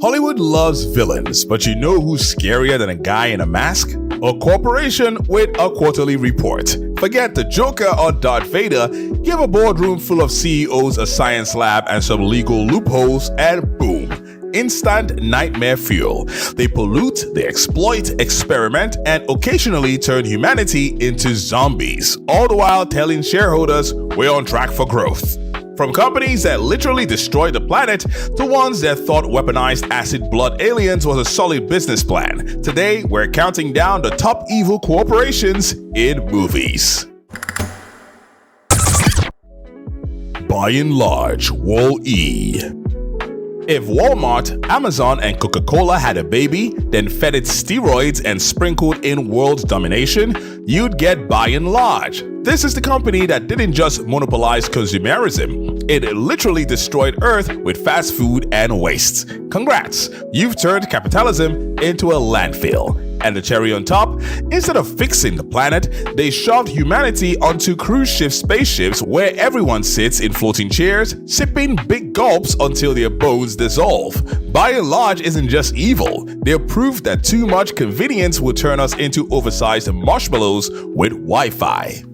Hollywood loves villains, but you know who's scarier than a guy in a mask? A corporation with a quarterly report. Forget the Joker or Darth Vader, give a boardroom full of CEOs a science lab and some legal loopholes, and boom. Instant nightmare fuel. They pollute, they exploit, experiment, and occasionally turn humanity into zombies, all the while telling shareholders we're on track for growth. From companies that literally destroyed the planet to ones that thought weaponized acid blood aliens was a solid business plan, today we're counting down the top evil corporations in movies. By and large, Wall-E. If Walmart, Amazon, and Coca-Cola had a baby, then fed it steroids and sprinkled in world domination, you'd get By and Large. This is the company that didn't just monopolize consumerism, it literally destroyed Earth with fast food and waste. Congrats, you've turned capitalism into a landfill. And the cherry on top, instead of fixing the planet, they shoved humanity onto cruise ship spaceships where everyone sits in floating chairs, sipping big gulps until their bones dissolve. By and Large isn't just evil, they're proof that too much convenience will turn us into oversized marshmallows with Wi-Fi.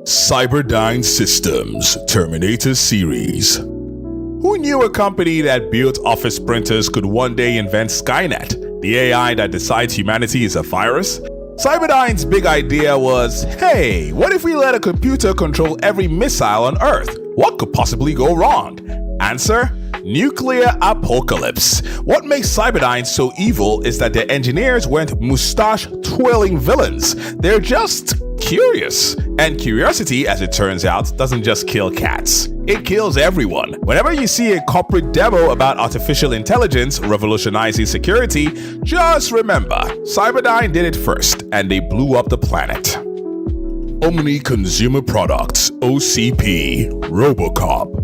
Cyberdyne Systems Terminator Series. Who knew a company that built office printers could one day invent Skynet, the AI that decides humanity is a virus? Cyberdyne's big idea was, hey, what if we let a computer control every missile on Earth? What could possibly go wrong? Answer: nuclear apocalypse. What makes Cyberdyne so evil is that their engineers weren't mustache-twirling villains. They're just curious. And curiosity, as it turns out, doesn't just kill cats. It kills everyone. Whenever you see a corporate demo about artificial intelligence revolutionizing security, just remember, Cyberdyne did it first, and they blew up the planet. Omni Consumer Products, OCP, RoboCop.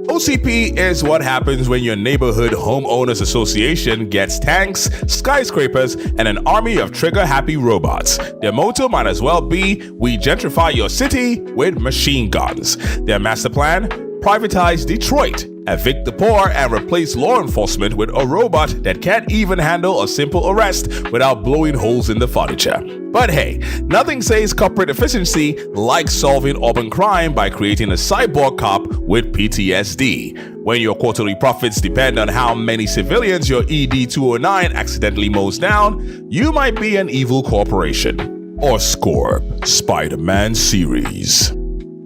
OCP is what happens when your neighborhood homeowners association gets tanks, skyscrapers, and an army of trigger-happy robots. Their motto might as well be, we gentrify your city with machine guns. Their master plan? Privatize Detroit, evict the poor, and replace law enforcement with a robot that can't even handle a simple arrest without blowing holes in the furniture. But hey, nothing says corporate efficiency like solving urban crime by creating a cyborg cop with PTSD. When your quarterly profits depend on how many civilians your ED-209 accidentally mows down, you might be an evil corporation. OmniCorp, Spider-Man series.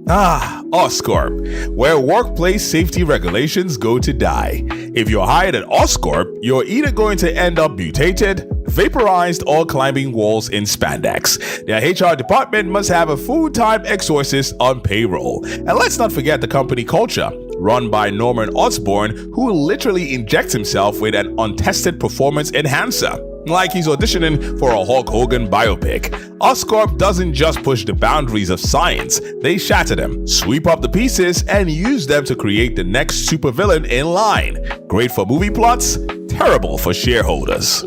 OmniCorp, where workplace safety regulations go to die. If you're hired at OmniCorp, you're either going to end up mutated, vaporized, or climbing walls in spandex. Their HR department must have a full-time exorcist on payroll. And let's not forget the company culture, run by Norman Osborn, who literally injects himself with an untested performance enhancer. Like he's auditioning for a Hulk Hogan biopic. OmniCorp doesn't just push the boundaries of science, they shatter them, sweep up the pieces, and use them to create the next supervillain in line. Great for movie plots, terrible for shareholders.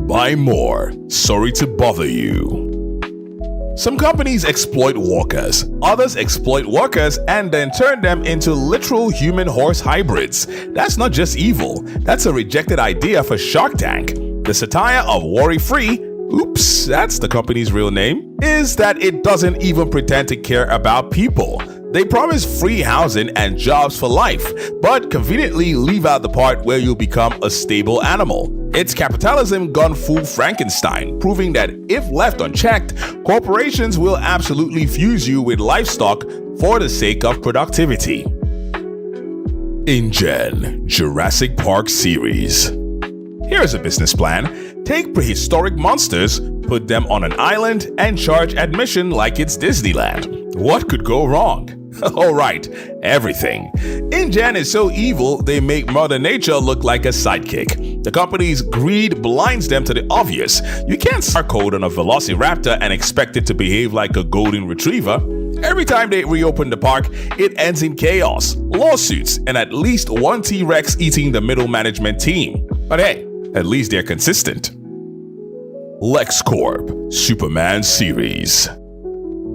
Buy more. Sorry to bother you. Some companies exploit workers, others exploit workers and then turn them into literal human-horse hybrids. That's not just evil, that's a rejected idea for Shark Tank. The satire of Worry-Free, oops, that's the company's real name, is that it doesn't even pretend to care about people. They promise free housing and jobs for life, but conveniently leave out the part where you become a stable animal. It's capitalism gone full Frankenstein, proving that if left unchecked, corporations will absolutely fuse you with livestock for the sake of productivity. InGen, Jurassic Park series. Here's a business plan. Take prehistoric monsters, put them on an island, and charge admission like it's Disneyland. What could go wrong? Alright, everything. InGen is so evil, they make Mother Nature look like a sidekick. The company's greed blinds them to the obvious. You can't code on a velociraptor and expect it to behave like a golden retriever. Every time they reopen the park, it ends in chaos, lawsuits, and at least one T-Rex eating the middle management team. But hey, at least they're consistent. LexCorp, Superman series.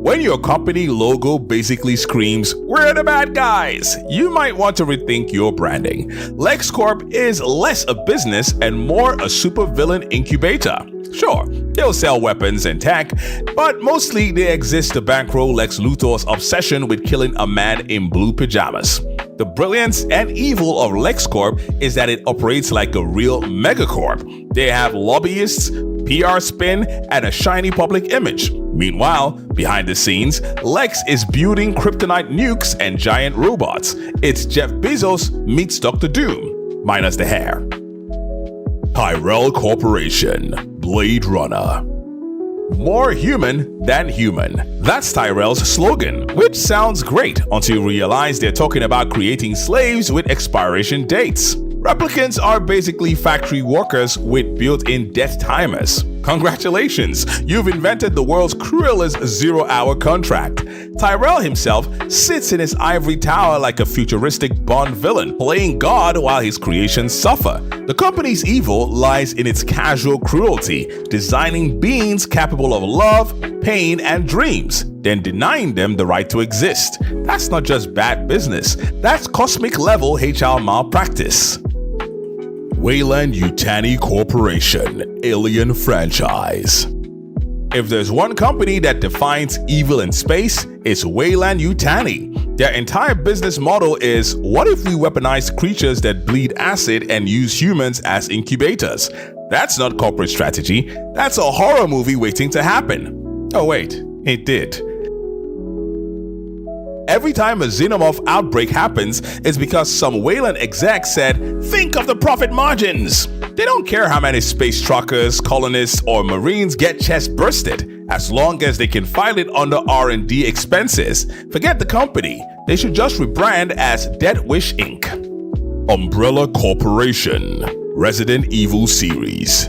When your company logo basically screams, "We're the bad guys," you might want to rethink your branding. LexCorp is less a business and more a supervillain incubator. Sure, they'll sell weapons and tech, but mostly they exist to bankroll Lex Luthor's obsession with killing a man in blue pajamas. The brilliance and evil of LexCorp is that it operates like a real megacorp. They have lobbyists, PR spin, and a shiny public image. Meanwhile, behind the scenes, Lex is building kryptonite nukes and giant robots. It's Jeff Bezos meets Dr. Doom, minus the hair. Tyrell Corporation, Blade Runner. More human than human. That's Tyrell's slogan, which sounds great until you realize they're talking about creating slaves with expiration dates. Replicants are basically factory workers with built-in death timers. Congratulations, you've invented the world's cruelest zero-hour contract. Tyrell himself sits in his ivory tower like a futuristic Bond villain, playing God while his creations suffer. The company's evil lies in its casual cruelty, designing beings capable of love, pain, and dreams, then denying them the right to exist. That's not just bad business, that's cosmic-level HR malpractice. Weyland-Yutani Corporation, Alien Franchise. If there's one company that defines evil in space, it's Weyland-Yutani. Their entire business model is, what if we weaponize creatures that bleed acid and use humans as incubators? That's not corporate strategy, that's a horror movie waiting to happen. Oh wait, it did. Every time a xenomorph outbreak happens, it's because some Weyland exec said, "Think of the profit margins." They don't care how many space truckers, colonists, or marines get chest bursted, as long as they can file it under R&D expenses. Forget the company. They should just rebrand as Dead Wish Inc. Umbrella Corporation, Resident Evil series.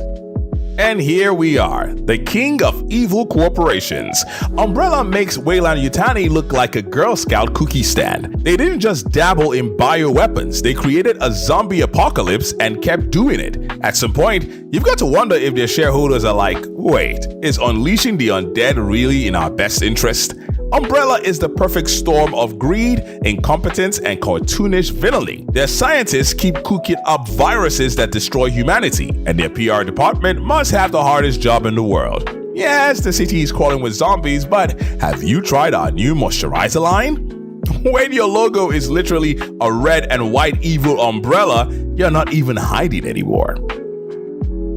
And here we are, the king of evil corporations. Umbrella makes Weyland-Yutani look like a Girl Scout cookie stand. They didn't just dabble in bioweapons, they created a zombie apocalypse and kept doing it. At some point, you've got to wonder if their shareholders are like, wait, is unleashing the undead really in our best interest? Umbrella is the perfect storm of greed, incompetence, and cartoonish villainy. Their scientists keep cooking up viruses that destroy humanity, and their PR department must have the hardest job in the world. Yes, the city is crawling with zombies, but have you tried our new moisturizer line? When your logo is literally a red and white evil umbrella, you're not even hiding anymore.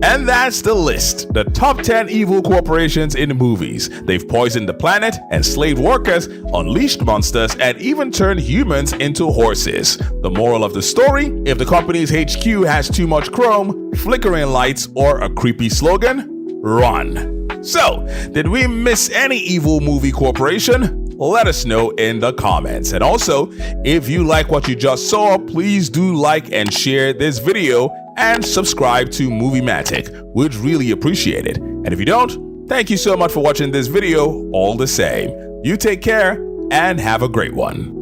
And that's the list. The top 10 evil corporations in movies. They've poisoned the planet, enslaved workers, unleashed monsters, and even turned humans into horses. The moral of the story? If the company's HQ has too much chrome, flickering lights, or a creepy slogan, run. So, did we miss any evil movie corporation? Let us know in the comments. And also, if you like what you just saw, please do like and share this video and subscribe to Moviematic. We'd really appreciate it. And if you don't, thank you so much for watching this video all the same. You take care and have a great one.